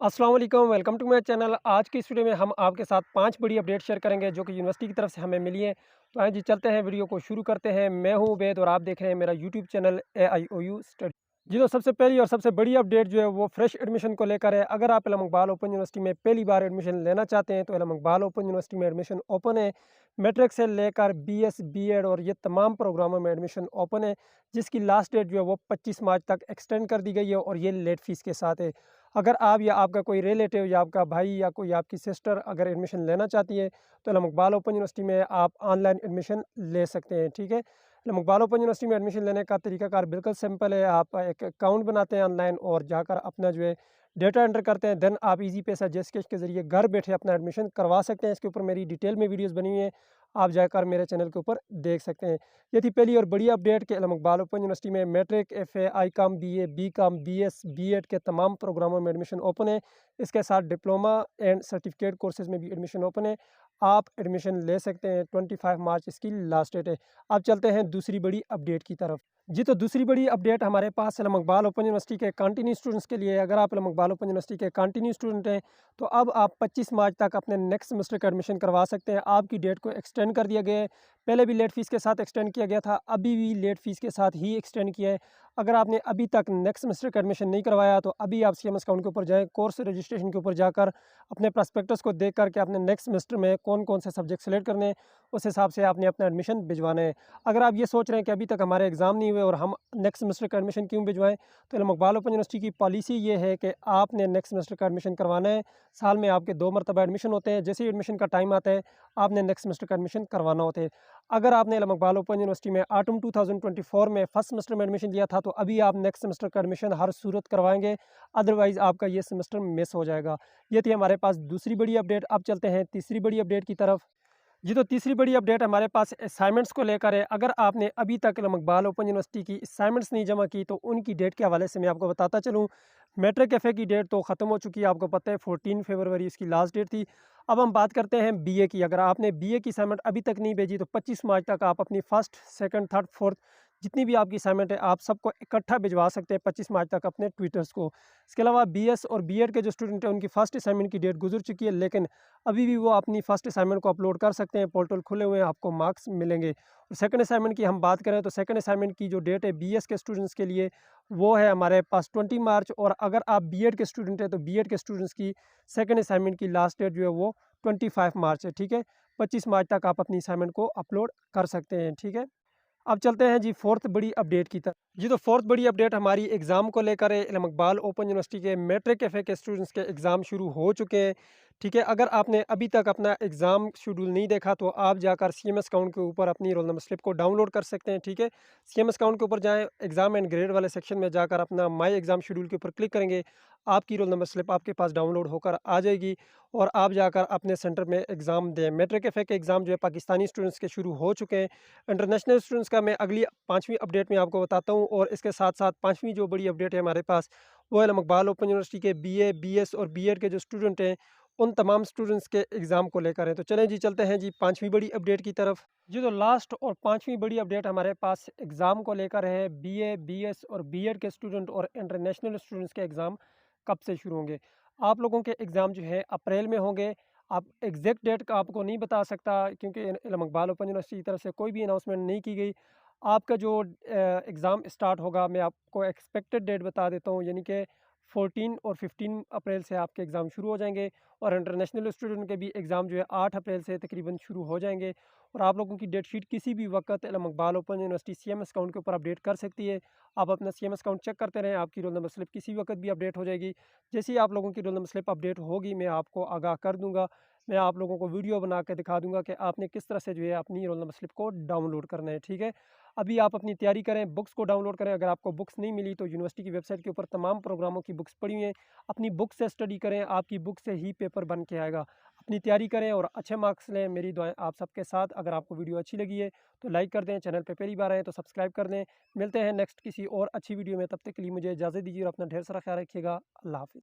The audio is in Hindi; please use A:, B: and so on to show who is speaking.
A: अस्सलाम वालेकुम, वेलकम टू माय चैनल। आज की इस वीडियो में हम आपके साथ 5 बड़ी अपडेट शेयर करेंगे जो कि यूनिवर्सिटी की तरफ से हमें मिली हैं। तो आइए जी चलते हैं, वीडियो को शुरू करते हैं। मैं हूँ उबैद और आप देख रहे हैं मेरा यूट्यूब चैनल AIOU स्टडी। जी, तो सबसे पहली और सबसे बड़ी अपडेट जो है वो फ्रेश एडमिशन को लेकर है। अगर आप इल्म इकबाल ओपन यूनिवर्सिटी में पहली बार एडमिशन लेना चाहते हैं तो इल्म इकबाल ओपन यूनिवर्सिटी में एडमिशन ओपन है। मैट्रिक से लेकर BS, BEd और ये तमाम प्रोग्रामों में एडमिशन ओपन है, जिसकी लास्ट डेट जो है वो 25 मार्च तक एक्सटेंड कर दी गई है और ये लेट फीस के साथ है। अगर आप या आपका कोई रिलेटिव या आपका भाई या कोई आपकी सिस्टर अगर एडमिशन लेना चाहती है तो इल्म इकबाल ओपन यूनिवर्सिटी में आप ऑनलाइन एडमिशन ले सकते हैं। ठीक है, इल्म इकबाल ओपन यूनिवर्सिटी में एडमिशन लेने का तरीकाकार बिल्कुल सिंपल है। आप एक अकाउंट बनाते हैं ऑनलाइन और जाकर अपना जो है डेटा एंटर करते हैं। देन आप इजी पैसा जेस्केश के जरिए घर बैठे अपना एडमिशन करवा सकते हैं। इसके ऊपर मेरी डिटेल में वीडियोस बनी हुई हैं, आप जाकर मेरे चैनल के ऊपर देख सकते हैं। ये थी पहली और बड़ी अपडेट कि इल्म इकबाल ओपन यूनिवर्सिटी में matric, FA, ICOM, BA, BCOM, BS, BEd के तमाम प्रोग्रामों में एडमिशन ओपन है। इसके साथ डिप्लोमा एंड सर्टिफिकेट कोर्सेज में भी एडमिशन ओपन है। आप एडमिशन ले सकते हैं। 25 मार्च इसकी लास्ट डेट है। अब चलते हैं दूसरी बड़ी अपडेट की तरफ। जी, तो दूसरी बड़ी अपडेट हमारे पास इल्म इकबाल ओपन यूनिवर्सिटी के कंटिन्यू स्टूडेंट्स के लिए है। अगर आप इल्म इकबाल ओपन यूनिवर्सिटी के कंटिन्यू स्टूडेंट हैं तो अब आप 25 मार्च तक अपने नेक्स्ट सेमेस्टर का एडमिशन करवा सकते हैं। आपकी डेट को एक्सटेंड कर दिया गया है। पहले भी लेट फीस के साथ एक्सटेंड किया गया था, अभी भी लेट फीस के साथ ही एक्सटेंड किया है। अगर आपने अभी तक नेक्स्ट सेमेस्टर का एडमिशन नहीं करवाया तो अभी आप CMS अकाउंट के ऊपर जाएँ, कोर्स रजिस्ट्रेशन के ऊपर जाकर अपने प्रॉस्पेक्टस को देख कर के आपने नेक्स्ट सेमेस्टर में कौन-कौन से सब्जेक्ट सेलेक्ट करने हैं, उस हिसाब से आपने अपना एडमिशन भिजवाना है। अगर आप ये सोच रहे हैं कि अभी तक हमारे एग्ज़ाम नहीं हुए और हम नेक्स्ट सेमेस्टर का एडमिशन क्यों भिजवाएँ, तो इल्म इकबाल ओपन यूनिवर्सिटी की पॉलिसी ये है कि आपने नेक्स्ट सेमेस्टर का एडमिशन करवाना है। साल में आपके 2 मरतबा एडमिशन होते हैं। जैसे ही एडमिशन का टाइम आता है, आपने नेक्स्ट सेमेस्टर का एडमिशन करवाना होता है। अगर आपने इल्म इकबाल ओपन यूनिवर्सिटी में ऑटम 2024 में फर्स्ट सेमेस्टर में एडमिशन लिया था तो अभी आप नेक्स्ट सेमेस्टर का एडमिशन हर सूरत करवाएँगे, अदरवाइज़ आपका ये सेमेस्टर मिस हो जाएगा। ये थी हमारे पास दूसरी बड़ी अपडेट। अब चलते हैं तीसरी बड़ी अपडेट की तरफ। जी, तो तीसरी बड़ी अपडेट हमारे पास असाइनमेंट्स को लेकर है। अगर आपने अभी तक इल्म इकबाल ओपन यूनिवर्सिटी की असाइनमेंट्स नहीं जमा की तो उनकी डेट के हवाले से मैं आपको बताता चलूँ। मैट्रिक FA की डेट तो ख़त्म हो चुकी है, आपको पता है 14 फरवरी इसकी लास्ट डेट थी। अब हम बात करते हैं BA की। अगर आपने BA की असाइनमेंट अभी तक नहीं भेजी तो 25 मार्च तक आप अपनी फर्स्ट, सेकंड, थर्ड, फोर्थ जितनी भी आपकी असाइनमेंट है आप सबको इकट्ठा भिजवा सकते हैं 25 मार्च तक अपने ट्विटर्स को। इसके अलावा BS और BEd के जो स्टूडेंट हैं उनकी फर्स्ट असाइनमेंट की डेट गुजर चुकी है, लेकिन अभी भी वो अपनी फर्स्ट असाइनमेंट को अपलोड कर सकते हैं। पोर्टल खुले हुए हैं, आपको मार्क्स मिलेंगे। और सेकंड असाइनमेंट की हम बात करें तो सेकंड असाइनमेंट की जो डेट है BS के स्टूडेंट्स के लिए वो है हमारे पास 20 मार्च, और अगर आप BEd के स्टूडेंट हैं तो BEd के स्टूडेंट्स की सेकंड असाइनमेंट की लास्ट डेट जो है वो 25 मार्च है। ठीक है, 25 मार्च तक आप अपनी असाइनमेंट को अपलोड कर सकते हैं। ठीक है, अब चलते हैं जी फोर्थ बड़ी अपडेट की तरफ। जी, तो फोर्थ बड़ी अपडेट हमारी एग्ज़ाम को लेकर है। इल्म इकबाल ओपन यूनिवर्सिटी के मैट्रिक FA के स्टूडेंट्स के एग्ज़ाम शुरू हो चुके हैं। ठीक है, अगर आपने अभी तक अपना एग्ज़ाम शेड्यूल नहीं देखा तो आप जाकर CMS अकाउंट के ऊपर अपनी रोल नंबर स्लिप को डाउनलोड कर सकते हैं। ठीक है, CMS अकाउंट के ऊपर जाएँ, एग्ज़ाम एंड ग्रेड वाले सेक्शन में जाकर अपना माई एग्ज़ाम शेड्यूल के ऊपर क्लिक करेंगे, आपकी रोल नंबर स्लिप आपके पास डाउनलोड होकर आ जाएगी और आप जाकर अपने सेंटर में एग्ज़ाम दें। मैट्रिक FA के एग्ज़ाम जो है पाकिस्तानी स्टूडेंट्स के शुरू हो चुके हैं। इंटरनेशनल स्टूडेंट्स का मैं अगली 5वीं अपडेट में आपको बताता हूँ, और इसके साथ-साथ 5वीं जो बड़ी अपडेट है हमारे पास, वो है इल्म इकबाल ओपन यूनिवर्सिटी के BA, BS और BEd के जो स्टूडेंट हैं, उन तमाम स्टूडेंट्स के एग्ज़ाम को लेकर है। तो चलें जी चलते हैं जी 5वीं बड़ी अपडेट की तरफ। जी, तो लास्ट और 5वीं बड़ी अपडेट हमारे पास एग्ज़ाम को लेकर है। BA, BS और BEd के स्टूडेंट और इंटरनेशनल स्टूडेंट्स के एग्ज़ाम कब से शुरू होंगे? आप लोगों के एग्ज़ाम जो है अप्रैल में होंगे। आप एग्ज़ैक्ट डेट का आपको नहीं बता सकता क्योंकि इल्म इकबाल ओपन यूनिवर्सिटी की तरफ से कोई भी अनाउंसमेंट नहीं की गई। आपका जो एग्ज़ाम स्टार्ट होगा, मैं आपको एक्सपेक्टेड डेट बता देता हूँ, यानी कि 14 और 15 अप्रैल से आपके एग्ज़ाम शुरू हो जाएंगे, और इंटरनेशनल स्टूडेंट के भी एग्ज़ाम जो है 8 अप्रैल से तकरीबन शुरू हो जाएंगे। और आप लोगों की डेट शीट किसी भी वक्त इल्म Iqbal open university CMS account के ऊपर अपडेट कर सकती है। आप अपना CMS अकाउंट चेक करते रहें, आपकी रोल नंबर स्लिप किसी वक्त भी अपडेट हो जाएगी। जैसे ही आप लोगों की रोल नंबर स्लिप अपडेट होगी मैं आपको आगाह कर दूंगा। मैं आप लोगों को वीडियो बना के दिखा दूंगा कि आपने किस तरह से जो है अपनी रोल नंबर स्लिप को डाउनलोड करना है। ठीक है, अभी आप अपनी तैयारी करें, बुक्स को डाउनलोड करें। अगर आपको बुक्स नहीं मिली तो यूनिवर्सिटी की वेबसाइट के ऊपर तमाम प्रोग्रामों की बुक्स पड़ी हुई हैं, अपनी बुक से स्टडी करें, आपकी बुक से ही पेपर बन के आएगा। अपनी तैयारी करें और अच्छे मार्क्स लें, मेरी दुआएं आप सबके साथ। अगर आपको वीडियो अच्छी लगी है तो लाइक कर दें, चैनल पे पहली बार आए तो सब्सक्राइब कर दें। मिलते हैं नेक्स्ट किसी और अच्छी वीडियो में, तब तक के लिए मुझे इजाज़त दीजिए और अपना ढेर सारा ख्याल रखिएगा। अल्लाह हाफ़िज़।